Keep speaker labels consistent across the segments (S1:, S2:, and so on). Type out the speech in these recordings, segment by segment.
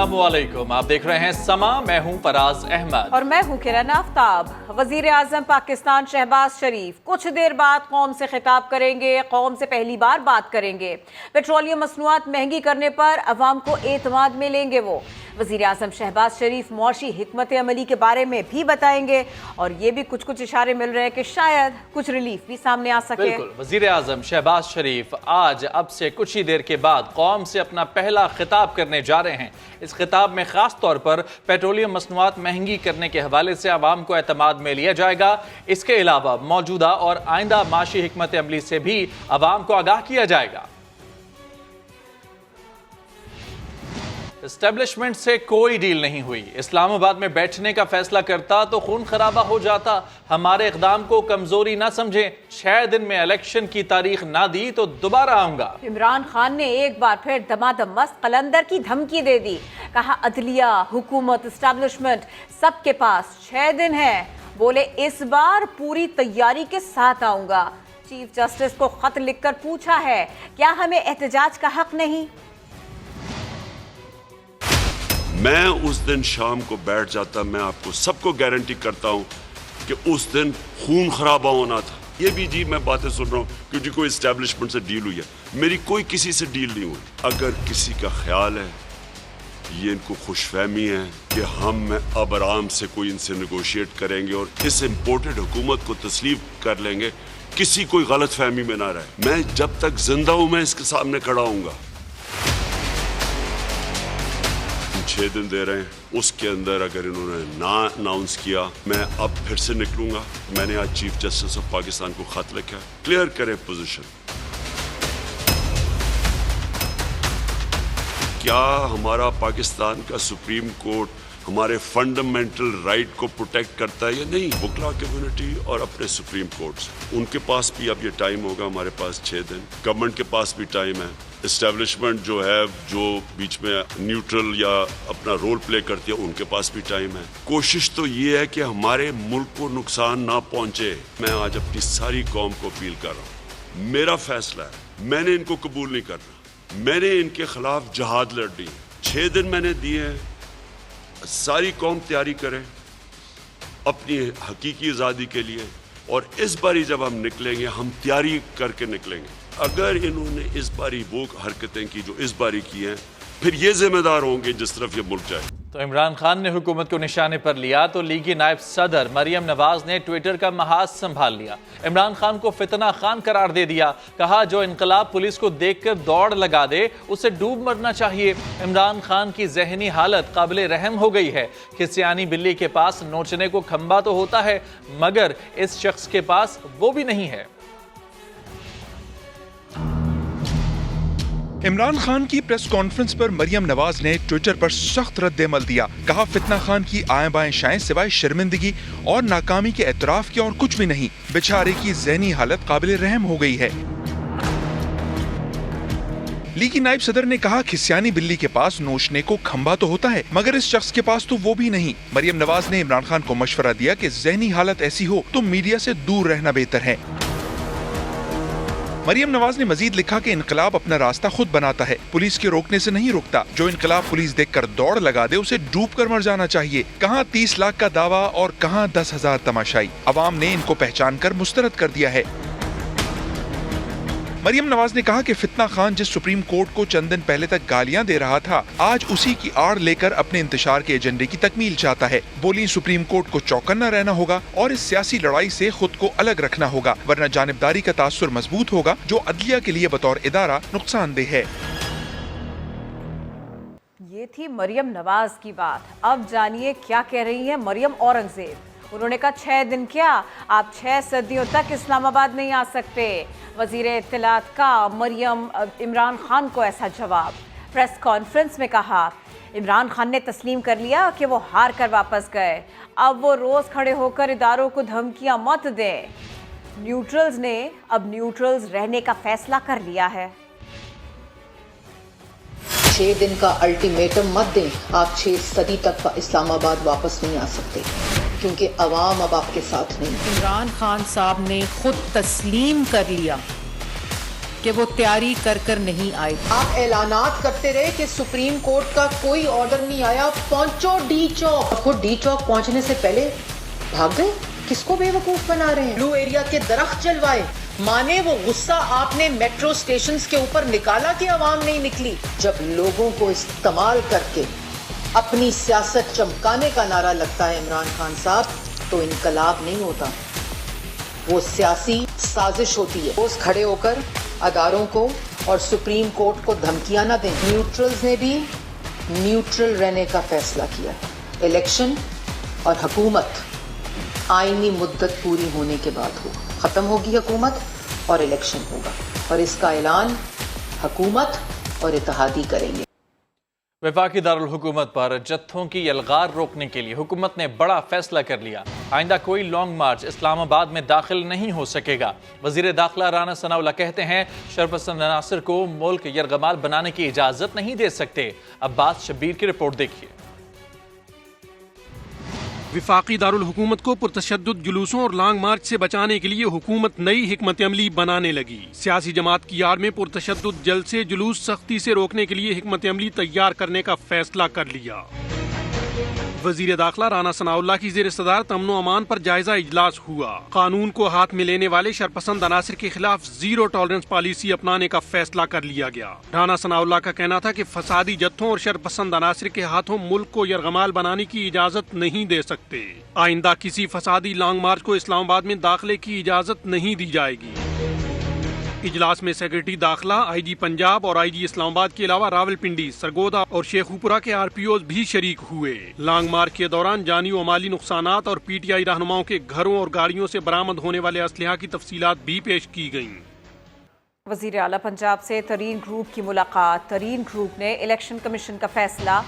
S1: अस्सलाम वालेकुम, आप देख रहे हैं समा। मैं हूं फराज अहमद
S2: और मैं हूं किरण आफ्ताब। वजीर आजम पाकिस्तान शहबाज शरीफ कुछ देर बाद कौम से खिताब करेंगे। कौम से पहली बार बात करेंगे। पेट्रोलियम मसनूआत महंगी करने पर अवाम को एतमाद में लेंगे वो। वजीर आजम शहबाज शरीफ मुआशी हिकमत अमली के बारे में भी बताएंगे और ये भी कुछ इशारे मिल रहे हैं कि शायद कुछ रिलीफ भी सामने आ सके।
S1: बिल्कुल, वजीर आजम शहबाज शरीफ आज अब से कुछ ही देर के बाद कौम से अपना पहला खिताब करने जा रहे हैं। इस खिताब में खास तौर पर पेट्रोलियम मसनूआत महंगी करने के हवाले से अवाम को एतमाद में लिया जाएगा। इसके अलावा मौजूदा और आइंदा माशी हिकमत अमली से भी अवाम को आगाह किया जाएगा। एस्टेब्लिशमेंट से कोई डील नहीं हुई। इस्लामाबाद में बैठने का फैसला करता तो खून खराबा हो जाता। हमारे इक़दाम को कमजोरी ना समझें। 6 दिन में इलेक्शन की तारीख ना दी तो दोबारा आऊंगा।
S2: इमरान खान ने एक बार फिर दमादम मस्त कलंदर की धमकी दे दी। कहा अदलिया, हुकूमत, एस्टेब्लिशमेंट सबके पास 6 दिन है। बोले इस बार पूरी तैयारी के साथ आऊंगा। चीफ जस्टिस को खत लिखकर पूछा है क्या हमें एहतजाज का हक नहीं।
S3: मैं उस दिन शाम को बैठ जाता। मैं आपको सबको गारंटी करता हूं कि उस दिन खून खराबा होना था। ये भी जी मैं बातें सुन रहा हूं क्योंकि कोई एस्टेब्लिशमेंट से डील हुई है। मेरी कोई किसी से डील नहीं हुई। अगर किसी का ख्याल है, ये इनको खुशफहमी है कि हम अब आराम से कोई इनसे नेगोशिएट करेंगे और इस इम्पोर्टेड हुकूमत को तस्लीम कर लेंगे, किसी कोई गलत फहमी में ना रहे। मैं जब तक जिंदा हूं मैं इसके सामने खड़ा हूंगा। 6 दिन दे रहे हैं, उसके अंदर अगर इन्होंने ना अनाउंस किया मैं अब फिर से निकलूंगा। मैंने आज चीफ जस्टिस ऑफ पाकिस्तान को खत लिखा है, क्लियर करें पोजीशन। क्या हमारा पाकिस्तान का सुप्रीम कोर्ट हमारे फंडामेंटल राइट को प्रोटेक्ट करता है या नहीं? वकला कम्युनिटी और अपने सुप्रीम कोर्ट, उनके पास भी अब ये टाइम होगा। हमारे पास 6 दिन, गवर्नमेंट के पास भी टाइम है। एस्टेब्लिशमेंट जो है, जो बीच में न्यूट्रल या अपना रोल प्ले करती है, उनके पास भी टाइम है। कोशिश तो ये है कि हमारे मुल्क को नुकसान ना पहुंचे। मैं आज अपनी सारी कौम को अपील कर रहा हूँ, मेरा फैसला है, मैंने इनको कबूल नहीं करना। मैंने इनके खिलाफ जहाद लड़ी। 6 दिन मैंने दिए हैं। सारी कौम तैयारी करे अपनी हकीकी आज़ादी के लिए और इस बारी जब हम निकलेंगे हम तैयारी करके निकलेंगे। अगर इन्होंने इस बारी वो हरकतें की जो इस बारी की हैं, फिर ये जिम्मेदार होंगे जिस तरफ ये मुल्क जाए।
S1: तो इमरान खान ने हुकूमत को निशाने पर लिया तो लीगी नायब सदर मरियम नवाज ने ट्विटर का महाज संभाल लिया। इमरान खान को फितना खान करार दे दिया। कहा जो इनकलाब पुलिस को देखकर दौड़ लगा दे उसे डूब मरना चाहिए। इमरान खान की जहनी हालत काबिले रहम हो गई है। खिसियानी बिल्ली के पास नोचने को खंबा तो होता है मगर इस शख्स के पास वो भी नहीं है।
S4: इमरान खान की प्रेस कॉन्फ्रेंस पर मरियम नवाज ने ट्विटर पर सख्त रद्द-ए-अमल दिया। कहा फितना खान की आएं बाएं शाएं सिवाय शर्मिंदगी और नाकामी के एतराफ के और कुछ भी नहीं। बेचारे की ज़हनी हालत काबिल रहम हो गई है। लीगी नायब सदर ने कहा खिसियानी बिल्ली के पास नोचने को खंबा तो होता है मगर इस शख्स के पास तो वो भी नहीं। मरियम नवाज ने इमरान खान को मशवरा दिया कि ज़हनी हालत ऐसी हो तो मीडिया से दूर रहना बेहतर है। मरियम नवाज ने मजीद लिखा कि इनकलाब अपना रास्ता खुद बनाता है, पुलिस के रोकने से नहीं रुकता। जो इनकलाब पुलिस देखकर दौड़ लगा दे उसे डूब कर मर जाना चाहिए। कहाँ 30 लाख का दावा और कहाँ 10,000 तमाशाई। अवाम ने इनको पहचान कर मुस्तरद कर दिया है। मरियम नवाज ने कहा कि फितना खान जिस सुप्रीम कोर्ट को चंद दिन पहले तक गालियां दे रहा था आज उसी की आड़ लेकर अपने इंतशार के एजेंडे की तकमील चाहता है। बोली सुप्रीम कोर्ट को चौकन्ना रहना होगा और इस सियासी लड़ाई से खुद को अलग रखना होगा वरना जानिबदारी का तासुर मजबूत होगा जो अदलिया के लिए बतौर इदारा नुकसानदेह है।
S2: ये थी मरियम नवाज की बात। अब जानिए क्या कह रही है मरियम औरंगजेब। उन्होंने कहा 6 दिन क्या, आप 6 सदियों तक इस्लामाबाद नहीं आ सकते। वजीर इत्तलात का मरियम इमरान खान को ऐसा जवाब। प्रेस कॉन्फ्रेंस में कहा इमरान खान ने तस्लीम कर लिया कि वो हार कर वापस गए। अब वो रोज खड़े होकर इदारों को धमकियां मत दें। न्यूट्रल्स ने अब न्यूट्रल्स रहने का फैसला कर लिया है।
S5: 6 दिन का अल्टीमेटम मत दें। आप 6 सदी तक इस्लामाबाद वापस नहीं आ सकते क्योंकि अवाम अब आपके साथ नहीं।
S6: इमरान खान साहब ने खुद तस्लीम कर लिया
S5: कि वो तैयारी कर नहीं आए। आप ऐलानात करते रहे कि सुप्रीम कोर्ट का कोई ऑर्डर नहीं आया, पहुंचो डी चौक। खुद डी चौक पहुंचने से पहले भाग गए। किसको बेवकूफ बना रहे हैं? ब्लू एरिया के दरख्त जलवाए। माने वो गुस्सा आपने मेट्रो स्टेशंस के ऊपर निकाला कि आवाम नहीं निकली। जब लोगों को इस्तेमाल करके अपनी सियासत चमकाने का नारा लगता है इमरान खान साहब, तो इनकलाब नहीं होता, वो सियासी साजिश होती है। रोज खड़े होकर अदारों को और सुप्रीम कोर्ट को धमकियां ना दें। न्यूट्रल्स ने भी न्यूट्रल रहने का फैसला किया। इलेक्शन और हुकूमत आईनी मुद्दत पूरी होने के बाद होगा। खत्म होगी हुकूमत और इलेक्शन होगा, और इसका ऐलान हुकूमत और इत्तेहादी करेंगे।
S1: वफाकी दारुल हुकूमत पर जत्थों की यलगार रोकने के लिए हुकूमत ने बड़ा फैसला कर लिया। आइंदा कोई लॉन्ग मार्च इस्लामाबाद में दाखिल नहीं हो सकेगा। वजीर दाखिला राना सनाउल्लाह कहते हैं शरपसंद अनासर को मुल्क यरगमाल बनाने की इजाजत नहीं दे सकते। अब्बास शब्बीर की रिपोर्ट देखिए।
S6: वफाकी दारुल हुकूमत को पुरतशद्दुद जुलूसों और लॉन्ग मार्च से बचाने के लिए हुकूमत नई हिकमत अमली बनाने लगी। सियासी जमात की आड़ में पुरतशद्दुद जलसे जुलूस सख्ती से रोकने के लिए हिकमत अमली तैयार करने का फैसला कर लिया। वजीर दाखिला राना सनाउल्लाह की ज़ेर सदारत अमन अमान पर जायजा इजलास हुआ। कानून को हाथ में लेने वाले शरपसंद अनासर के खिलाफ जीरो टॉलरेंस पॉलिसी अपनाने का फैसला कर लिया गया। राना सनाउल्लाह का कहना था कि फसादी जत्थों और शरपसंद अनासर के हाथों मुल्क को यरगमाल बनाने की इजाजत नहीं दे सकते। आइंदा किसी फसादी लॉन्ग मार्च को इस्लामाबाद में दाखिले की इजाजत नहीं दी जाएगी। इजलास में सेक्रेटरी दाखिला, आईजी पंजाब और आईजी इस्लामाबाद के अलावा रावलपिंडी, सरगोदा और शेखुपुरा के आरपीओज भी शरीक हुए। लॉन्ग मार्च के दौरान जानी व माली नुकसानात और पीटीआई रहनुमाओं के घरों और गाड़ियों से बरामद होने वाले असलहा की तफसीलात भी पेश की गईं।
S2: वजीर आला पंजाब से तरीन ग्रुप की मुलाकात। तरीन ग्रुप ने इलेक्शन कमीशन का फैसला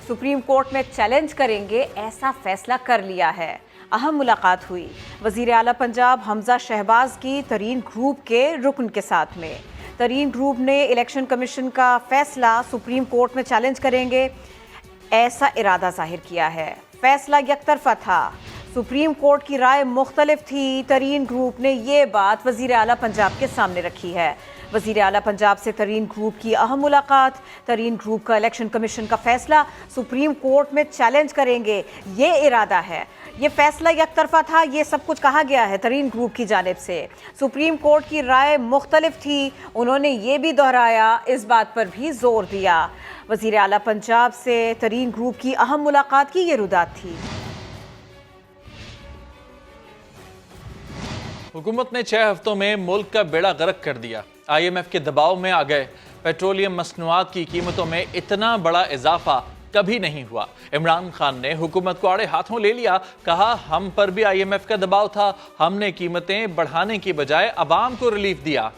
S2: सुप्रीम कोर्ट में चैलेंज करेंगे, ऐसा फैसला कर लिया है। अहम मुलाकात हुई वजीर आला पंजाब हमजा शहबाज की तरीन ग्रुप के रुकन के साथ में। तरीन ग्रुप ने इलेक्शन कमीशन का फैसला सुप्रीम कोर्ट में चैलेंज करेंगे, ऐसा इरादा जाहिर किया है। फैसला यकतरफा था, सुप्रीम कोर्ट की राय मुख्तलिफ थी। तरीन ग्रुप ने ये बात वजीर आला पंजाब के सामने रखी है। वजीर आला पंजाब से तरीन ग्रुप की अहम मुलाकात। तरीन ग्रुप का इलेक्शन कमीशन का फैसला सुप्रीम कोर्ट में चैलेंज करेंगे, ये इरादा है। ये फैसला यकतरफा था, ये सब कुछ कहा गया है तरीन ग्रुप की जानिब से। सुप्रीम कोर्ट की राय मुख्तलिफ थी, उन्होंने ये भी दोहराया, इस बात पर भी जोर दिया। वजीर आला पंजाब से तरीन ग्रुप की अहम मुलाकात की ये रुदात थी।
S1: हुकूमत ने 6 हफ्तों में मुल्क का बेड़ा गर्क कर दिया। IMF के दबाव में आ गए। पेट्रोलियम मसनूआत की कीमतों में इतना बड़ा इजाफा कभी नहीं हुआ। इमरान खान ने हुकूमत को आड़े हाथों ले लिया। कहा हम पर भी IMF का दबाव था, हमने कीमतें बढ़ाने की बजाय अवाम को रिलीफ दिया।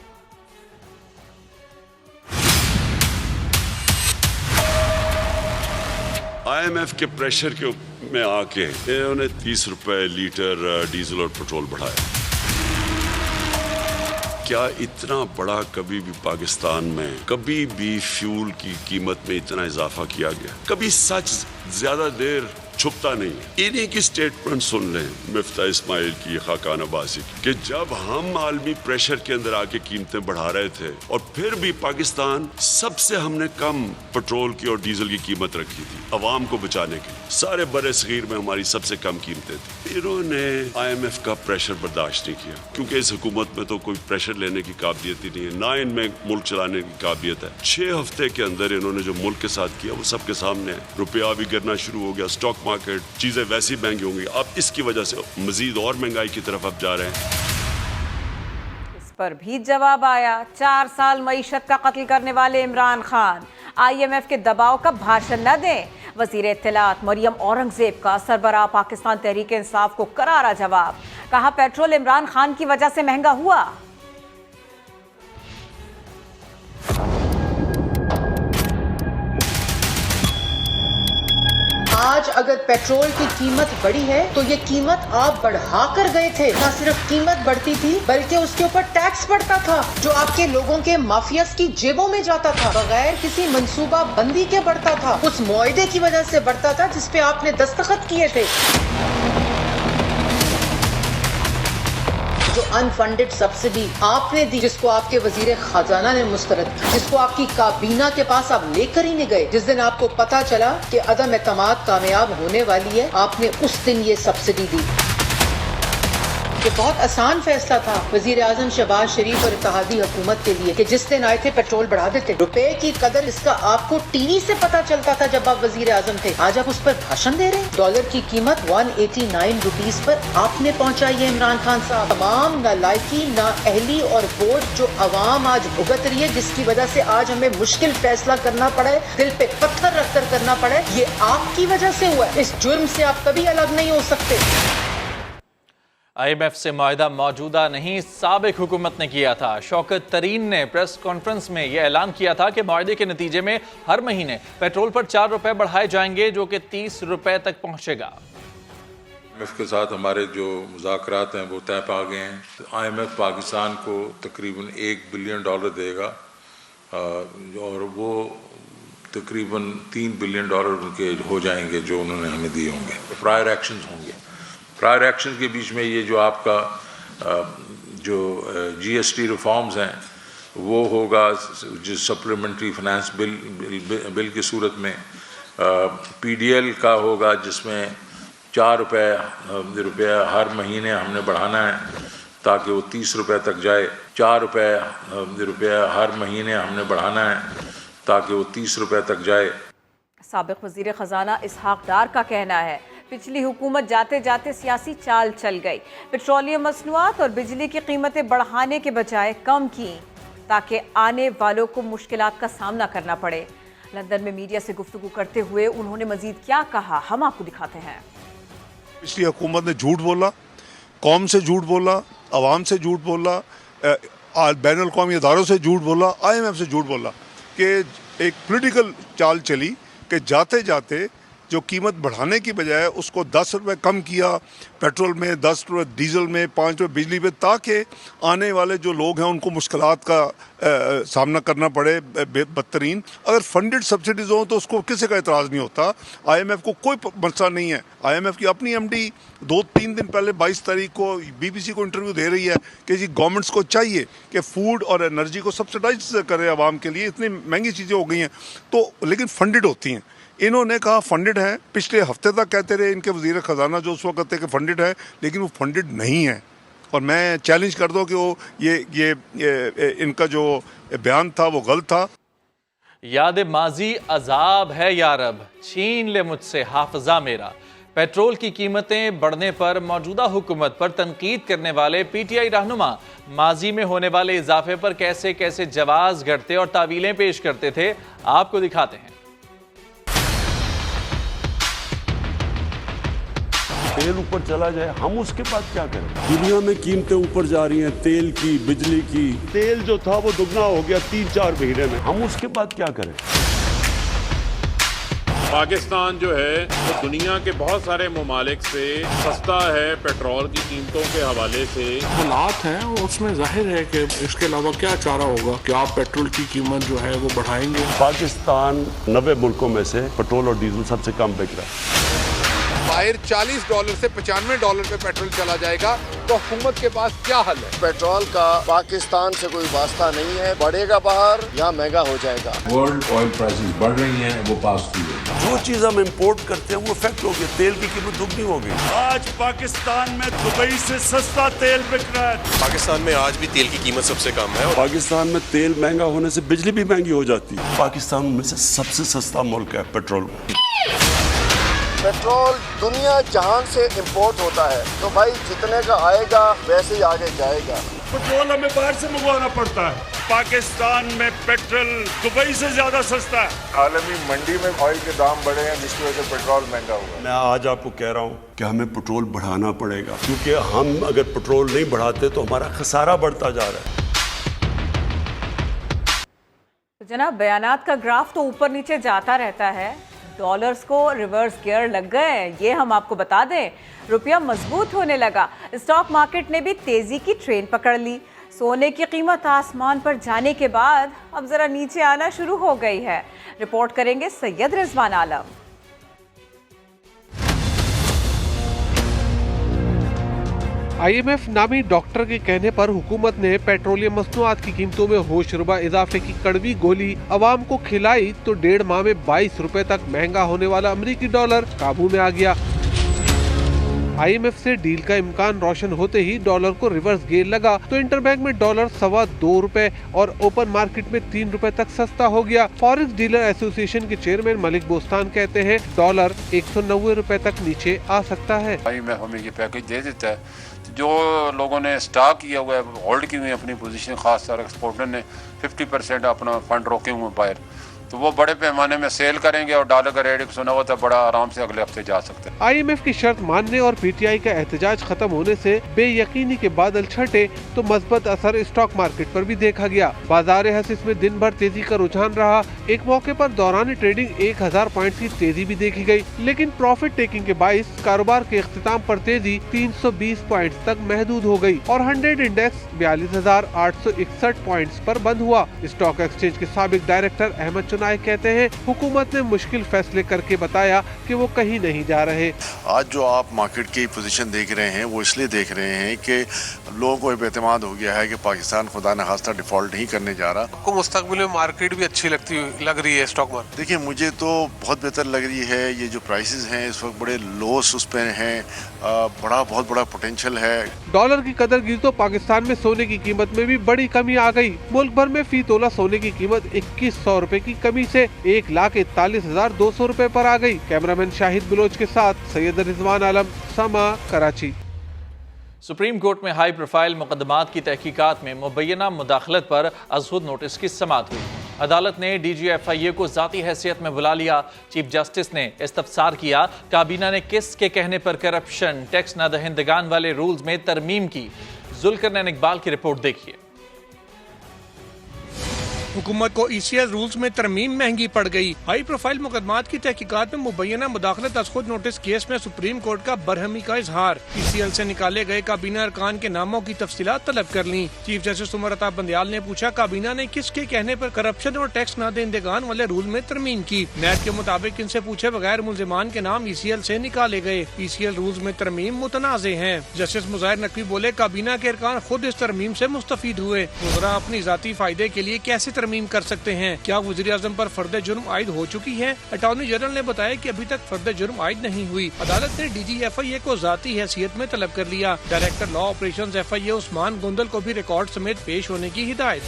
S3: IMF के प्रेशर के में आके इन्होंने 30 रुपए लीटर डीजल और पेट्रोल बढ़ाया। क्या इतना बड़ा कभी भी पाकिस्तान में कभी भी फ्यूल की कीमत में इतना इजाफा किया गया? कभी सच ज्यादा देर छुपता नहीं है। इन्हीं की स्टेटमेंट सुन लें मिफ्ता इस्माइल की, खाकान अब्बासी की, कि जब हम आलमी प्रेशर के अंदर आके कीमतें बढ़ा रहे थे और फिर भी पाकिस्तान सबसे हमने कम पेट्रोल की और डीजल की कीमत रखी थी अवाम को बचाने के लिए। सारे बड़े सगीर में हमारी सबसे कम कीमतें थी। इन्होंने IMF का प्रेशर बर्दाश्त नहीं किया, क्योंकि इस हुकूमत में तो कोई प्रेशर लेने की काबिलियत ही नहीं है, ना इनमें मुल्क चलाने की काबिलियत है। 6 हफ्ते के अंदर इन्होंने जो मुल्क के साथ किया वो सबके सामने है। रुपया भी गिरना शुरू हो गया, स्टॉक मार्केट, चीजें वैसी महंगी होंगी। अब इसकी वजह से मजीद और महंगाई की तरफ अब जा रहे हैं।
S2: इस पर भी जवाब आया। 4 साल मईशत का कत्ल करने वाले इमरान खान IMF के दबाव का भाषण न दें। वजीर इत्तलात मरियम औरंगजेब का सरबराह पाकिस्तान तहरीक इंसाफ को करारा जवाब। कहा पेट्रोल इमरान खान की वजह से महंगा हुआ।
S5: आज अगर पेट्रोल की कीमत बढ़ी है तो ये कीमत आप बढ़ा कर गए थे। न सिर्फ कीमत बढ़ती थी बल्कि उसके ऊपर टैक्स बढ़ता था जो आपके लोगों के माफियास की जेबों में जाता था, बगैर किसी मंसूबा बंदी के बढ़ता था। उस मुआहदे की वजह से बढ़ता था जिस पे आपने दस्तखत किए थे। जो अनफंडेड सब्सिडी आपने दी, जिसको आपके वजीर खजाना ने मुस्तरद की, जिसको आपकी काबीना के पास आप लेकर ही नहीं गए। जिस दिन आपको पता चला कि अदम एतमाद कामयाब होने वाली है, आपने उस दिन ये सब्सिडी दी। ये बहुत आसान फैसला था वजीर आजम शहबाज शरीफ और इत्तेहादी हुकूमत के लिए कि जिस दिन आए थे पेट्रोल बढ़ा देते। रुपए की कदर इसका आपको टीवी से पता चलता था जब आप वजीर आजम थे। आज आप उस पर भाषण दे रहे हैं। डॉलर की कीमत 189 रुपीस पर आपने पहुंचाई है इमरान खान साहब। तमाम नालायकी, नाअहली और बोझ जो अवाम आज भुगत रही है, जिसकी वजह से आज हमें मुश्किल फैसला करना पड़ा है, दिल पे पत्थर रखकर करना पड़ा है, ये आपकी वजह से हुआ है। इस जुर्म से आप कभी अलग नहीं हो सकते।
S1: IMF से मुआहदा मौजूदा नहीं, साबिक हुकूमत ने किया था। शौकत तरीन ने प्रेस कॉन्फ्रेंस में यह ऐलान किया था कि मुआहदे के नतीजे में हर महीने पेट्रोल पर 4 रुपए बढ़ाए जाएंगे, जो कि 30 रुपए तक पहुंचेगा।
S7: IMF के साथ हमारे जो मुज़ाकरात हैं वो तय पा गए हैं। तो IMF पाकिस्तान को तकरीबन $1 बिलियन देगा और वो तकरीबन $3 बिलियन उनके हो जाएंगे जो उन्होंने हमें दिए होंगे। प्रायर एक्शंस होंगे। प्रायर एक्शन के बीच में ये जो आपका जो GST रिफॉर्म्स हैं वो होगा, जो सप्लीमेंट्री फाइनेंस बिल की सूरत में PDL का होगा, जिसमें 4 रुपये हर महीने हमने बढ़ाना है ताकि वो 30 रुपये तक जाए। 4 रुपये हर महीने हमने बढ़ाना है ताकि वो 30 रुपये तक जाए।
S2: साबिक वजीर खजाना इसहाक डार का कहना है पिछली हुकूमत जाते जाते सियासी चाल चल गई, पेट्रोलियम मसनूआत और बिजली की कीमतें बढ़ाने के बजाय कम की ताकि आने वालों को मुश्किलात का सामना करना पड़े। लंदन में मीडिया से गुफ्तगू करते हुए उन्होंने मजीद क्या कहा, हम आपको दिखाते हैं।
S8: पिछली हुकूमत ने झूठ बोला, कौम से झूठ बोला, अवाम से झूठ बोला, बैनुल अक़वामी इदारों से झूठ बोला, IMF से झूठ बोला कि एक पॉलिटिकल चाल चली कि जाते जाते जो कीमत बढ़ाने की बजाय उसको 10 रुपये कम किया, पेट्रोल में 10 रुपये, डीजल में 5 रुपये, बिजली पे, ताकि आने वाले जो लोग हैं उनको मुश्किलात का सामना करना पड़े बदतरीन। अगर फंडेड सब्सिडीज़ हों तो उसको किसी का एतराज़ नहीं होता। IMF को कोई मसला नहीं है। IMF की अपनी MD 2-3 दिन पहले 22 तारीख को BBC को इंटरव्यू दे रही है कि जी गवर्नमेंट्स को चाहिए कि फूड और एनर्जी को सब्सिडाइज करे आवाम के लिए, इतनी महंगी चीज़ें हो गई हैं तो, लेकिन फंडेड होती हैं। इन्होंने कहा फंडेड है, पिछले हफ्ते तक कहते रहे इनके वजीर खजाना जो उस वक्त थे कि फंडेड है, लेकिन वो फंडेड नहीं है। और मैं चैलेंज कर दूं कि वो ये इनका जो बयान था वो गलत था।
S1: याद माजी अजाब है यारब, छीन ले मुझसे हाफजा मेरा। पेट्रोल की कीमतें बढ़ने पर मौजूदा हुकूमत पर तनकीद करने वाले PTI रहनुमा माजी में होने वाले इजाफे पर कैसे कैसे जवाज गढ़ते और तावीलें पेश करते थे, आपको दिखाते हैं।
S9: तेल ऊपर चला जाए, हम उसके बाद क्या करें? दुनिया में कीमतें ऊपर जा रही हैं, तेल की, बिजली की। तेल जो था वो दुगना हो गया 3-4 महीने में, हम उसके बाद क्या करें?
S10: पाकिस्तान जो है वो दुनिया के बहुत सारे ममालिक से सस्ता है पेट्रोल की कीमतों के हवाले से।
S11: हालात हैं उसमें जाहिर है कि इसके अलावा क्या चारा होगा कि आप पेट्रोल की कीमत जो है वो बढ़ाएंगे।
S9: पाकिस्तान 90 मुल्कों में से पेट्रोल और डीजल सबसे कम बिक रहा है।
S12: बाहर $40 से $95 पे पेट्रोल चला जाएगा तो हुकूमत के पास क्या हल है?
S13: पेट्रोल का पाकिस्तान से कोई वास्ता नहीं है, बढ़ेगा बाहर, यहाँ महंगा हो जाएगा।
S7: वर्ल्ड ऑयल प्राइसेस बढ़ रही हैं, वो पास थ्रू है।
S9: जो चीज हम इंपोर्ट करते हैं वो इफेक्ट हो गया, तेल की कीमत दुगनी हो गई। आज पाकिस्तान में दुबई से सस्ता तेल बिक रहा है।
S14: पाकिस्तान में आज भी तेल की कीमत सबसे कम है।
S9: पाकिस्तान में तेल महंगा होने से बिजली भी महंगी हो जाती है। पाकिस्तान में से सबसे सस्ता मुल्क है पेट्रोल।
S13: पेट्रोल दुनिया जहान से इंपोर्ट होता है तो भाई जितने का आएगा वैसे ही आगे जाएगा।
S9: पेट्रोल हमें बाहर से मंगवाना पड़ता है। पाकिस्तान में पेट्रोल दुबई से ज्यादा सस्ता है।
S12: आलमी मंडी में ऑयल के दाम बढ़े हैं जिसकी वजह से पेट्रोल महंगा हुआ।
S9: मैं आज आपको कह रहा हूँ कि हमें पेट्रोल बढ़ाना पड़ेगा, क्योंकि हम अगर पेट्रोल नहीं बढ़ाते तो हमारा खसारा बढ़ता जा रहा है।
S2: जनाब, बयानात का ग्राफ तो ऊपर नीचे जाता रहता है, डॉलर्स को रिवर्स गियर लग गए, ये हम आपको बता दें। रुपया मजबूत होने लगा, स्टॉक मार्केट ने भी तेजी की ट्रेन पकड़ ली। सोने की कीमत आसमान पर जाने के बाद अब जरा नीचे आना शुरू हो गई है। रिपोर्ट करेंगे सैयद रिजवान आलम।
S6: IMF नामी डॉक्टर के कहने पर हुकूमत ने पेट्रोलियम मसनूआत की कीमतों में होशरुबा इजाफे की कड़वी गोली अवाम को खिलाई तो 1.5 माह में 22 रुपए तक महंगा होने वाला अमेरिकी डॉलर काबू में आ गया। IMF से डील का इम्कान रोशन होते ही डॉलर को रिवर्स गियर लगा तो इंटरबैंक में डॉलर 2.25 रुपए और ओपन मार्केट में 3 रुपए तक सस्ता हो गया। फॉरेक्स डीलर एसोसिएशन के चेयरमैन मलिक बोस्तान कहते हैं डॉलर 190 रुपए तक नीचे आ सकता है।
S15: IMF हमें ये पैकेज दे देता है, जो लोगों ने स्टॉक किया हुआ है, होल्ड की हुई अपनी पोजीशन, खास तौर एक्सपोर्टर ने 50% अपना फंड रोके हुए बाहर, तो वो बड़े पैमाने में सेल करेंगे और डॉलर का रेट सुना हुआ था बड़ा आराम से अगले हफ्ते जा सकते हैं।
S6: IMF की शर्त मानने और PTI का एहतजाज खत्म होने से बेयकीनी के बादल छटे तो मजबूत असर स्टॉक मार्केट पर भी देखा गया। बाजार हसीस में दिन भर तेजी का रुझान रहा। एक मौके पर दौरान ट्रेडिंग 1000 पॉइंट की तेजी भी देखी गई, लेकिन प्रॉफिट टेकिंग के बाइस कारोबार के इख्तिताम पर तेजी 320 पॉइंट तक महदूद हो गई और 100 इंडेक्स 42,861 पॉइंट पर बंद हुआ। स्टॉक एक्सचेंज के साबिक डायरेक्टर अहमद नायक कहते हैं हुकूमत ने मुश्किल फैसले करके बताया कि वो कहीं नहीं जा रहे।
S16: आज जो आप मार्केट की पोजीशन देख रहे हैं वो इसलिए देख रहे हैं कि लोगों को बेतमाद हो गया है कि पाकिस्तान खुदा न खास्ता डिफॉल्ट नहीं करने जा रहा।
S11: आपको मुस्तकबिल में मार्केट भी अच्छी लग रही है स्टॉक मार्केट?
S16: देखिए मुझे तो बहुत बेहतर लग रही है। ये जो प्राइसेस हैं इस वक्त बड़े लोस उस पर हैं, बहुत बड़ा पोटेंशियल है।
S6: डॉलर की कदर गिरी तो पाकिस्तान में सोने की कीमत में भी बड़ी कमी आ गई। मुल्क भर में फी तोला सोने की कीमत 2100 रुपए की कमी से 1,41,200 रुपए पर आ गई। कैमरामैन शाहिद बलोच के साथ सैयद रिजवान आलम, समा, कराची।
S1: सुप्रीम कोर्ट में हाई प्रोफाइल मुकदमात की तहकीकात में मुबैना मुदाखलत पर अज़हुद नोटिस की समाअत हुई। अदालत ने DG-FIA को ज़ाती हैसियत में बुला लिया। चीफ जस्टिस ने इस्तफसार किया काबीना ने किस के कहने पर करप्शन, टैक्स न दहिंदगान वाले रूल्स में तरमीम की। जुल्करनैन इकबाल की रिपोर्ट देखिए।
S6: हुकूमत को ECL रूल्स में तरमीम महंगी पड़ गई। हाई प्रोफाइल मुकदमात की तहकीकात में मुबैना मुदाखलत अज़हुद नोटिस केस में सुप्रीम कोर्ट का बरहमी का इजहार। ECL से निकाले गए काबीना अरकान के नामों की तफसीलात तलब कर ली। चीफ जस्टिस उमर अता बंदयाल ने पूछा काबीना ने किसके कहने पर करप्शन और टैक्स नादेंदेगान वाले रूल में तरमीम की। नैब के मुताबिक इनसे पूछे बगैर मुल्जिमान के नाम ECL से निकाले गए। ECL रूल्स में तरमीम मुतनाज़े हैं। जस्टिस मुज़ाहिर नकवी बोले काबीना के अरकान खुद इस तरमीम से मुस्तफीद हुए। वज़रा अपनी ज़ाती फायदे के लिए कैसे तरमीम कर सकते हैं? क्या वज़ीर आज़म पर फर्द जुर्म आयद हो चुकी है? अटॉर्नी जनरल ने बताया कि अभी तक फर्द जुर्म आयद नहीं हुई। अदालत ने DG-FIA को ज़ाती हैसियत में तलब कर लिया। Director law operations FIA Usman Gondal को भी रिकॉर्ड समेत पेश होने की हिदायत।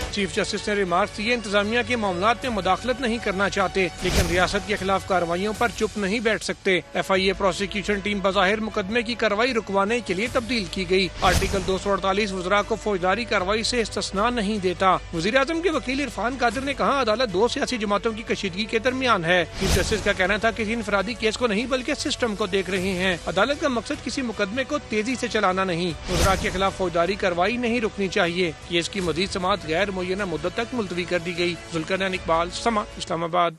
S6: चीफ जस्टिस ने रिमार्क दिए इंतजामिया के मामलात में मुदाखलत नहीं करना चाहते, लेकिन रियासत के खिलाफ कार्रवाइयों पर चुप नहीं बैठ सकते। FIA प्रोसिक्यूशन टीम बज़ाहिर मुकदमे की कार्रवाई रुकवाने के लिए तब्दील की गई। आर्टिकल 248 वज़रा को फौजदारी कार्रवाई से इस्तिस्ना नहीं देता। वज़ीर आज़म के वकील इरफान कादिर ने कहा अदालत 2 सियासी जमातों की कशीदगी के दरमियान है। चीफ जस्टिस का कहना था किसी इनफरादी केस को नहीं बल्कि सिस्टम को देख रहे हैं। अदालत का मकसद किसी मुकदमे को तेजी से चलाना नहीं। वज़रा के खिलाफ फौजदारी कार्रवाई नहीं रुकनी चाहिए। केस की मजीद समाअत गैर मुय्यना मुद्दत तक मुलतवी कर दी गई। जुल्करनैन इकबाल, समा, इस्लामाबाद।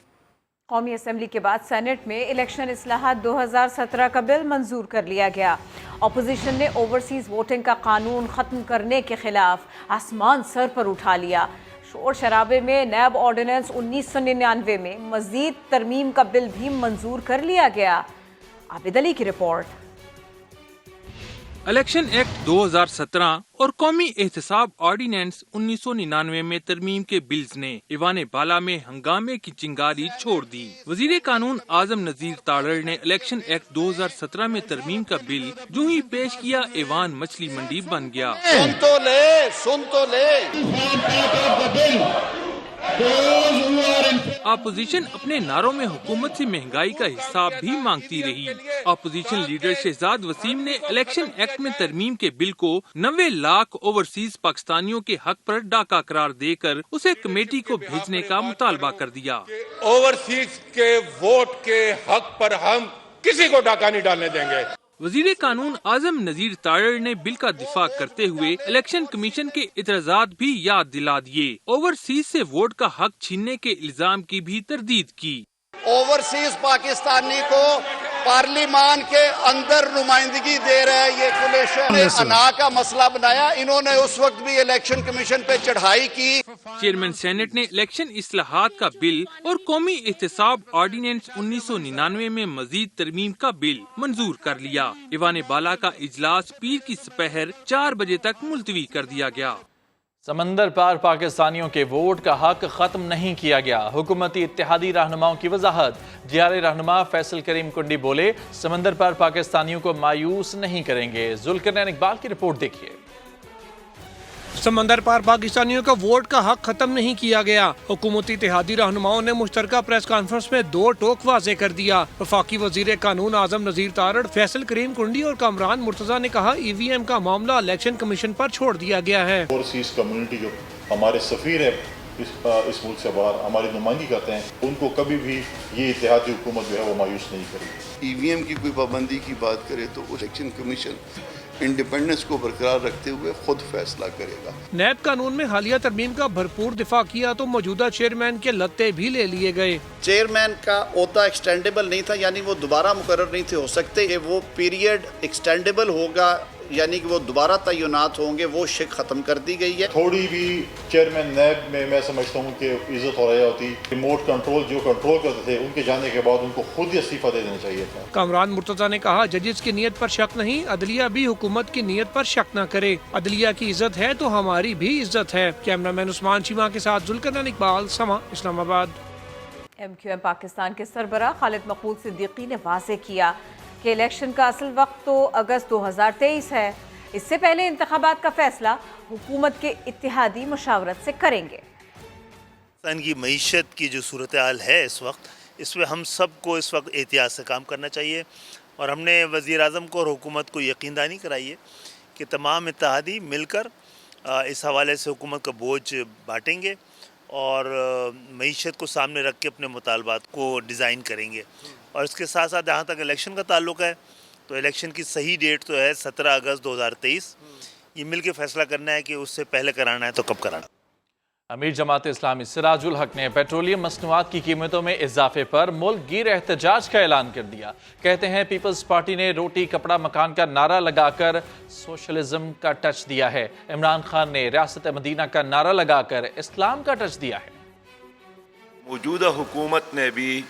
S2: कौमी असम्बली के बाद सेनेट में इलेक्शन इस्लाहात 2017 का बिल मंजूर कर लिया गया। अपोजिशन ने ओवरसीज वोटिंग का कानून खत्म करने के खिलाफ आसमान सर पर उठा लिया। शोर शराबे में नैब ऑर्डिनेंस 1999 में मजीद तरमीम का बिल भी मंजूर कर लिया गया। आबिद अली की रिपोर्ट।
S17: इलेक्शन एक्ट 2017 और कौमी एहतसाब ऑर्डिनेंस 1999 में तरमीम के बिल्स ने ईवान बाला में हंगामे की चिंगारी छोड़ दी। वजीर कानून आजम नजीर तारड़ ने इलेक्शन एक्ट 2017 में तरमीम का बिल जो ही पेश किया ईवान मछली मंडी बन गया।
S13: सुन तो ले।
S17: अपोजिशन अपने नारों में हुकूमत से महंगाई का हिसाब भी मांगती रही। अपोजिशन लीडर शहजाद वसीम ने इलेक्शन एक्ट में तरमीम के बिल को 90 लाख ओवरसीज पाकिस्तानियों के हक पर डाका करार देकर उसे कमेटी को भेजने का मुतालबा कर दिया।
S10: ओवरसीज के वोट के हक पर हम किसी को डाका नहीं डालने देंगे।
S17: वजीर कानून आजम नजीर तारड़ ने बिल का दिफा करते हुए इलेक्शन कमीशन के इतराजात भी याद दिला दिए। ओवरसीज से वोट का हक छीनने के इल्जाम की भी तरदीद की।
S13: ओवरसीज पाकिस्तानी को पार्लिमान के अंदर नुमाइंदगी दे रहा है। ये कोलिशन ने अना का मसला बनाया। इन्होंने उस वक्त भी इलेक्शन कमीशन पे चढ़ाई की।
S17: चेयरमैन सेनेट ने इलेक्शन इस्लाहात का बिल और कौमी एहतसाब ऑर्डिनेंस 1999 में मजीद तरमीम का बिल मंजूर कर लिया। ईवान बाला का इजलास पीर की सपहर 4 बजे तक मुलतवी कर दिया गया।
S1: समंदर पार पाकिस्तानियों के वोट का हक खत्म नहीं किया गया। हुकूमती इत्तेहादी रहनुमाओं की वजाहत। जियारे रहनुमा फैसल करीम कुंडी बोले, समंदर पार पाकिस्तानियों को मायूस नहीं करेंगे। जुल्करनैन इकबाल की रिपोर्ट देखिए।
S6: समंदर पार पाकिस्तानियों का वोट का हक खत्म नहीं किया गया। हुकूमती इत्तेहादी रहनुमाओं ने मुश्तरका प्रेस कॉन्फ्रेंस में 2 टोक वाज़े कर दिया। वफाकी वजीर कानून आजम नजीर तारड़, फैसल करीम कुंडी और कामरान मुर्तजा ने कहा, EVM का मामला इलेक्शन कमीशन पर छोड़ दिया गया है।
S18: ओवरसीज कम्युनिटी जो हमारे सफीर है इस मुल्क से बाहर हमारी नुमाइंदगी करते हैं, उनको कभी भी ये इत्तेहादी हुकूमत जो है वो मायूस नहीं करेगी।
S19: EVM की कोई पाबंदी की बात करे तो इलेक्शन कमीशन इंडिपेंडेंस को बरकरार रखते हुए खुद फैसला करेगा।
S6: नैब कानून में हालिया तरमीम का भरपूर दिफा किया तो मौजूदा चेयरमैन के लत्ते भी ले लिए गए।
S13: चेयरमैन का ओहदा एक्सटेंडेबल नहीं था, यानी वो दोबारा मुकर्रर नहीं थे हो सकते। वो पीरियड एक्सटेंडेबल होगा, यानी कि वो दोबारा तयनात होंगे, वो शिक खत्म कर दी गई है।
S18: थोड़ी भी चेयरमैन नैब में मैं समझता हूँ कि इज्जत हो रही होती। रिमोट कंट्रोल जो कंट्रोल करते थे, उनके जाने के बाद उनको खुद ही इस्तीफा दे देना चाहिए था।
S6: कामरान मुर्तजा ने कहा, जजेस की नीयत पर शक नहीं, अदलिया भी हुकूमत की नीयत पर शक न करे। अदलिया की इज्जत है तो हमारी भी इज्जत है। कैमरामैन उस्मान चीमा के साथ जुल्करनैन इकबाल, समा, इस्लामाबाद।
S2: MQM पाकिस्तान के सरबराह खालिद मकबूल सिद्दीकी ने वाज़ेह किया कि इलेक्शन का असल वक्त तो अगस्त 2023 है। इससे पहले इंतखाबात का फैसला हुकूमत के इत्तेहादी मुशावरत से करेंगे।
S20: पाकिस्तान की मईशत की जो सूरत हाल है इस वक्त, इसमें हम सबको इस वक्त एहतियात से काम करना चाहिए। और हमने वज़ीर आज़म को और हुकूमत को यकीनदानी कराई है कि तमाम इत्तेहादी मिलकर इस हवाले से हुकूमत का बोझ बांटेंगे और मईशत को सामने रख के अपने मुतालबात को डिज़ाइन करेंगे। और इसके साथ साथ जहाँ तक इलेक्शन का ताल्लुक़ है तो इलेक्शन की सही डेट तो है 17 अगस्त 2023। ये मिल के फैसला करना है कि उससे पहले कराना है तो कब कराना।
S1: अमीर जमात इस्लामी सिराजुल हक ने पेट्रोलियम मसनूआत की कीमतों में इजाफे पर मुल्क गिर एहतजाज का ऐलान कर दिया। कहते हैं पीपल्स पार्टी ने रोटी कपड़ा मकान का नारा लगाकर सोशलिज्म का टच दिया है। इमरान खान ने रियासत मदीना का नारा लगाकर इस्लाम का टच दिया है।
S21: मौजूदा हुकूमत ने भी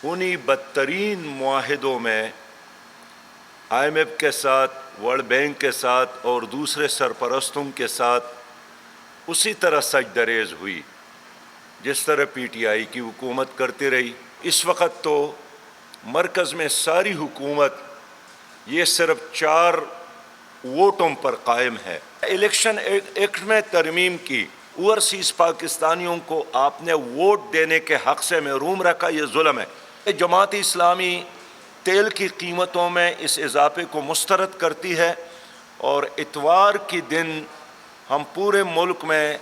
S21: उन्हीं बदतरीन मुआहिदों में IMF के साथ, वर्ल्ड बैंक के साथ और दूसरे सरपरस्तों के साथ उसी तरह सजदरेज हुई जिस तरह PTI की हुकूमत करती रही। इस वक्त तो मरकज़ में सारी हुकूमत ये सिर्फ 4 वोटों पर कायम है। इलेक्शन एक्ट में तरमीम की, ओवरसीज़ पाकिस्तानियों को आपने वोट देने के हक़ से महरूम रखा, ये जुल्म है। जमात इस्लामी तेल की कीमतों में इस इजाफे को मुस्तरद करती है और इतवार के दिन हम पूरे मुल्क में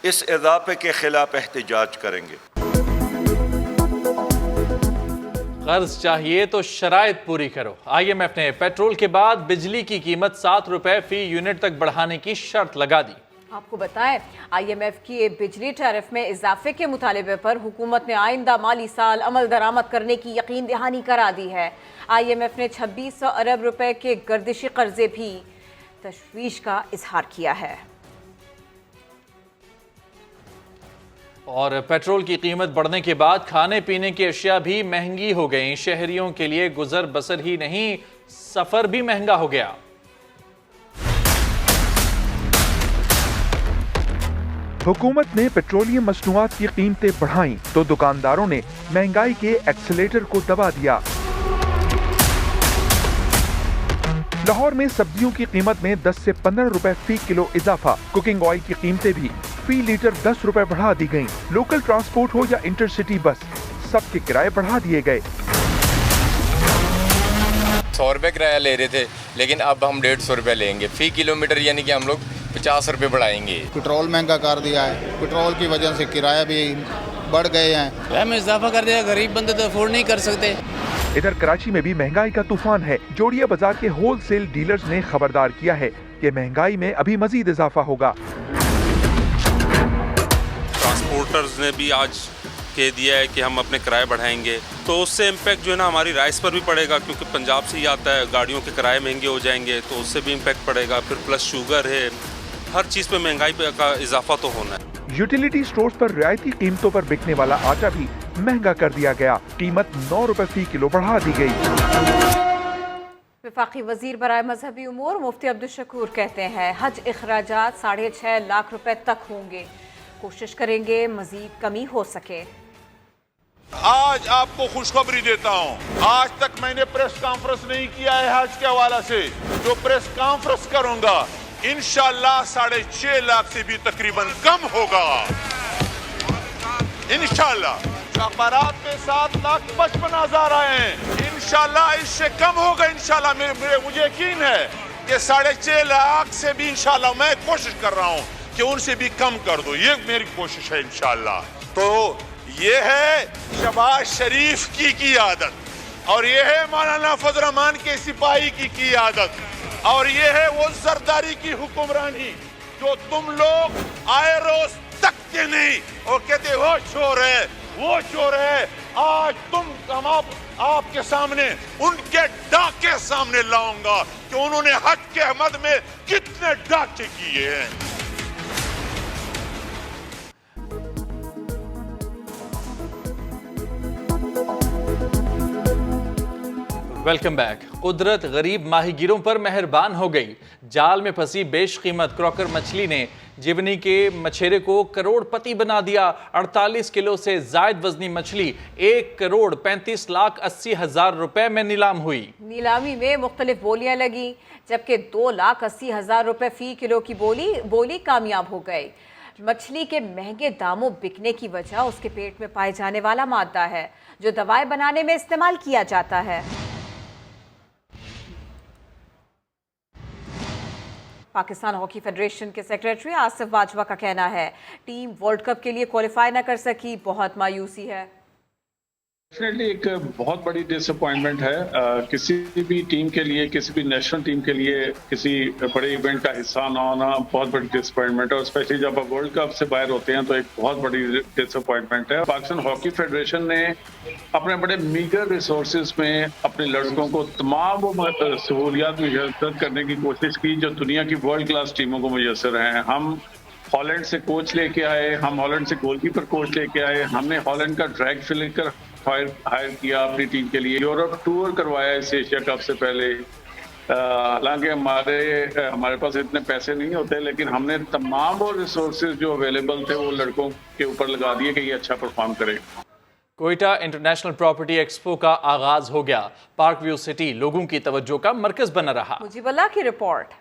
S21: इस इजाफे के खिलाफ एहतजाज करेंगे।
S1: कर्ज चाहिए तो शराइत पूरी करो। IMF ने पेट्रोल के बाद बिजली की कीमत 7 रुपए फी यूनिट तक बढ़ाने की शर्त लगा दी।
S2: आपको बताएं, IMF की बिजली टैरिफ में इजाफे के मुतालबे पर हुकूमत ने आइंदा माली साल अमल दरामद करने की यकीन दहानी करा दी है। IMF ने 2600 अरब रुपए के गर्दिशी कर्जे भी तशवीश का इजहार किया है।
S1: और पेट्रोल की कीमत बढ़ने के बाद खाने पीने की अशिया भी महंगी हो गई। शहरियों के लिए गुजर बसर ही नहीं, सफर भी महंगा हो गया।
S4: हुकूमत ने पेट्रोलियम मसनूआत की कीमतें बढ़ाई तो दुकानदारों ने महंगाई के एक्सेलेटर को दबा दिया। लाहौर में सब्जियों की कीमत में 10 से 15 रुपए फी किलो इजाफा। कुकिंग ऑयल की कीमतें भी फी लीटर 10 रुपए बढ़ा दी गयी। लोकल ट्रांसपोर्ट हो या इंटरसिटी बस, सबके किराए बढ़ा दिए गए।
S22: 100 रुपए किराया ले रहे थे, लेकिन अब हम 150 रुपए लेंगे फी किलोमीटर, यानी कि हम लोग 50 रुपए बढ़ाएंगे।
S23: पेट्रोल महंगा कर दिया है, पेट्रोल की वजह से किराया भी बढ़ गए हैं।
S24: हमें इजाफा कर दिया, गरीब बंदे तो अफोर्ड नहीं कर सकते।
S4: इधर कराची में भी महंगाई का तूफान है। जोड़िया बाजार के होलसेल डीलर्स ने खबरदार किया है कि महंगाई में अभी मजीद इजाफा होगा।
S25: ट्रांसपोर्टर्स ने भी आज
S3: کہہ دیا ہے کہ ہم اپنے کرائے بڑھائیں گے، تو اس سے امپیکٹ جو ہے نا ہماری رائس پر بھی پڑے گا، کیونکہ پنجاب سے ہی آتا ہے، گاڑیوں کے کرائے مہنگے ہو جائیں گے تو اس سے بھی امپیکٹ پڑے گا، پھر پلس شوگر ہے، ہر چیز پہ مہنگائی کا اضافہ تو ہونا ہے۔
S4: یوٹیلیٹی سٹورز پر رعایتی قیمتوں پر بکنے والا آٹا بھی مہنگا کر دیا گیا، قیمت 9 روپے فی کلو بڑھا دی گئی۔
S2: وفاقی وزیر برائے مذہبی امور مفتی عبدالشکور کہتے ہیں حج اخراجات 6.5 لاکھ روپے تک ہوں گے، کوشش کریں گے مزید کمی ہو سکے۔
S5: آج آپ کو خوشخبری دیتا ہوں، آج تک میں نے پریس کانفرنس نہیں کیا ہے حج کے حوالے سے، جو پریس کانفرنس کروں گا انشاءاللہ 6.5 لاکھ سے بھی تقریباً کم ہوگا انشاءاللہ۔ اخبارات میں 7,55,000 آئے ہیں، انشاءاللہ اس سے کم ہوگا انشاءاللہ۔ مجھے یقین ہے کہ 6.5 لاکھ سے بھی انشاءاللہ میں کوشش کر رہا ہوں کہ ان سے بھی کم کر دو، یہ میری کوشش ہے انشاءاللہ۔ تو یہ ہے شہباز شریف کی عادت، اور یہ ہے مولانا فضل الرحمان کے سپاہی کی عادت، اور یہ ہے وہ زرداری کی حکمرانی جو تم لوگ آئے روز تکتے نہیں اور کہتے وہ چور ہے وہ چور ہے۔ آج آپ کے سامنے ان کے ڈاکے سامنے لاؤں گا کہ انہوں نے حج کے عہد میں کتنے ڈاکے کیے ہیں۔
S1: Welcome back. قدرت غریب ماہی گیروں پر مہربان ہو گئی۔ جال میں پھنسی بیش قیمت کراکر مچھلی نے جیونی کے مچھیرے کو کروڑ پتی بنا دیا۔ 48 کلو سے زائد وزنی مچھلی 1,35,80,000 روپے میں نیلام ہوئی۔
S2: نیلامی میں مختلف بولیاں لگیں، جبکہ 2,80,000 روپے فی کلو کی بولی کامیاب ہو گئی۔ مچھلی کے مہنگے داموں بکنے کی وجہ اس کے پیٹ میں پائے جانے والا مادہ ہے جو دوائیں بنانے میں استعمال کیا جاتا ہے۔ پاکستان ہاکی فیڈریشن کے سیکریٹری آصف باجوہ کا کہنا ہے ٹیم ورلڈ کپ کے لیے کوالیفائی نہ کر سکی، بہت مایوسی ہے۔
S7: ڈیفینیٹلی ایک بہت بڑی ڈس اپوائنٹمنٹ ہے کسی بھی ٹیم کے لیے، کسی بھی نیشنل ٹیم کے لیے کسی بڑے ایونٹ کا حصہ نہ ہونا بہت بڑی ڈس اپوائنٹمنٹ ہے، اور اسپیشلی جب آپ ورلڈ کپ سے باہر ہوتے ہیں تو ایک بہت بڑی ڈس اپوائنٹمنٹ ہے۔ پاکستان ہاکی فیڈریشن نے اپنے بڑے میگر ریسورسز میں اپنے لڑکوں کو تمام وہ سہولیات میسر کرنے کی کوشش کی جو دنیا کی ورلڈ کلاس ٹیموں کو میسر ہیں۔ ہم ہالینڈ سے کوچ لے کے آئے، ہم ہالینڈ سے گول کیپر کوچ لے کے آئے، ہم نے ہالینڈ کا ڈریگ فلکر ہائر کیا اپنی ٹیم کے لیے، یورپ ٹور کروایا اس ایشیا کپ سے پہلے۔ حالانکہ ہمارے پاس اتنے پیسے نہیں ہوتے، لیکن ہم نے تمام وہ ریسورسز جو اویلیبل تھے وہ لڑکوں کے اوپر لگا دیے کہ یہ اچھا پرفارم کرے۔
S1: کوئٹہ انٹرنیشنل پراپرٹی ایکسپو کا آغاز ہو گیا۔ پارک ویو سٹی لوگوں کی توجہ کا مرکز بنا رہا۔
S2: مجیب اللہ کی رپورٹ۔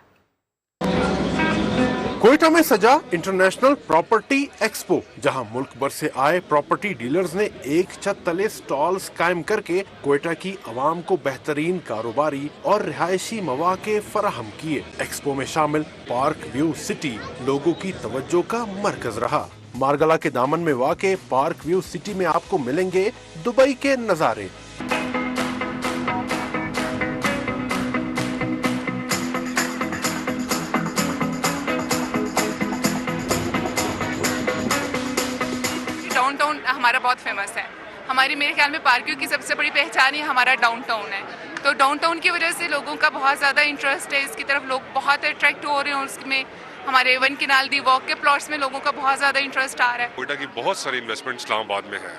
S8: کوئٹہ میں سجا انٹرنیشنل پراپرٹی ایکسپو، جہاں ملک بھر سے آئے پراپرٹی ڈیلرز نے ایک چھت تلے سٹالز قائم کر کے کوئٹہ کی عوام کو بہترین کاروباری اور رہائشی مواقع فراہم کیے۔ ایکسپو میں شامل پارک ویو سٹی لوگوں کی توجہ کا مرکز رہا۔ مارگلا کے دامن میں واقع پارک ویو سٹی میں آپ کو ملیں گے دبئی کے نظارے۔
S25: ڈاؤن ٹاؤن ہمارا بہت فیمس ہے، ہماری میرے خیال میں پارک ویو کی سب سے بڑی پہچان ہی ہمارا ڈاؤن ٹاؤن ہے، تو ڈاؤن ٹاؤن کی وجہ سے لوگوں کا بہت زیادہ انٹرسٹ ہے اس کی طرف، لوگ بہت اٹریکٹ ہو رہے ہیں، اور اس میں ہمارے ون کنال دی واک کے پلاٹس میں لوگوں کا بہت زیادہ انٹرسٹ آ رہا ہے۔
S26: کوئٹہ کی بہت ساری انویسٹمنٹ اسلام آباد میں ہے،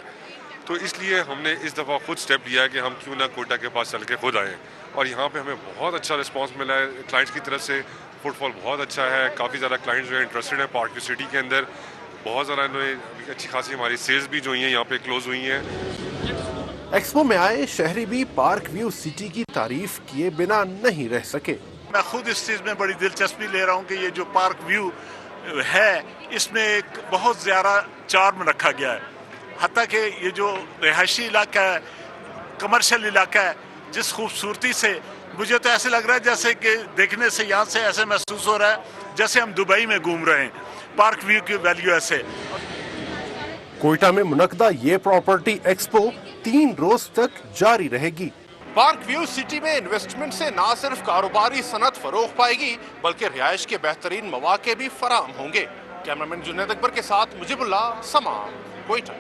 S26: تو اس لیے ہم نے اس دفعہ خود سٹیپ لیا ہے کہ ہم کیوں نہ کوئٹہ کے پاس چل کے خود آئیں، اور یہاں پہ ہمیں بہت اچھا رسپانس ملا ہے کلائنٹس کی طرف سے، فٹ فال بہت اچھا ہے، کافی زیادہ کلائنٹس جو ہیں انٹرسٹڈ ہیں پارک ویو سٹی کے اندر، بہت زیادہ انہوں نے اچھی خاصی ہماری سیلز بھی جو ہوئی ہیں یہاں پہ کلوز ہوئی ہیں۔
S8: ایکسپو میں آئے شہری بھی پارک ویو سٹی کی تعریف کیے بنا نہیں رہ سکے۔
S5: میں خود اس چیز میں بڑی دلچسپی لے رہا ہوں کہ یہ جو پارک ویو ہے اس میں ایک بہت زیادہ چارم رکھا گیا ہے، حتیٰ کہ یہ جو رہائشی علاقہ ہے، کمرشل علاقہ ہے، جس خوبصورتی سے مجھے تو ایسے لگ رہا ہے جیسے کہ دیکھنے سے یہاں سے ایسے محسوس ہو رہا ہے جیسے ہم دبئی میں گھوم رہے ہیں، پارک ویو کی ویلیو ایسے۔
S8: کوئٹہ میں منعقدہ یہ پراپرٹی ایکسپو 3 روز تک جاری رہے گی۔ پارک ویو سٹی میں انویسٹمنٹ سے نہ صرف کاروباری صنعت فروغ پائے گی بلکہ رہائش کے بہترین مواقع بھی فراہم ہوں گے۔ کیمرامین جنید اکبر کے ساتھ مجیب اللہ، سما، کوئٹہ۔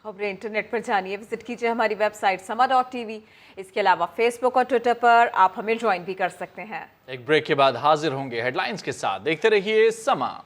S2: खबरें इंटरनेट पर जानिए, विजिट कीजिए हमारी वेबसाइट sama.tv। इसके अलावा फेसबुक और ट्विटर पर आप हमें ज्वाइन भी कर सकते हैं।
S1: एक ब्रेक के बाद हाजिर होंगे हेडलाइंस के साथ। देखते रहिए समा।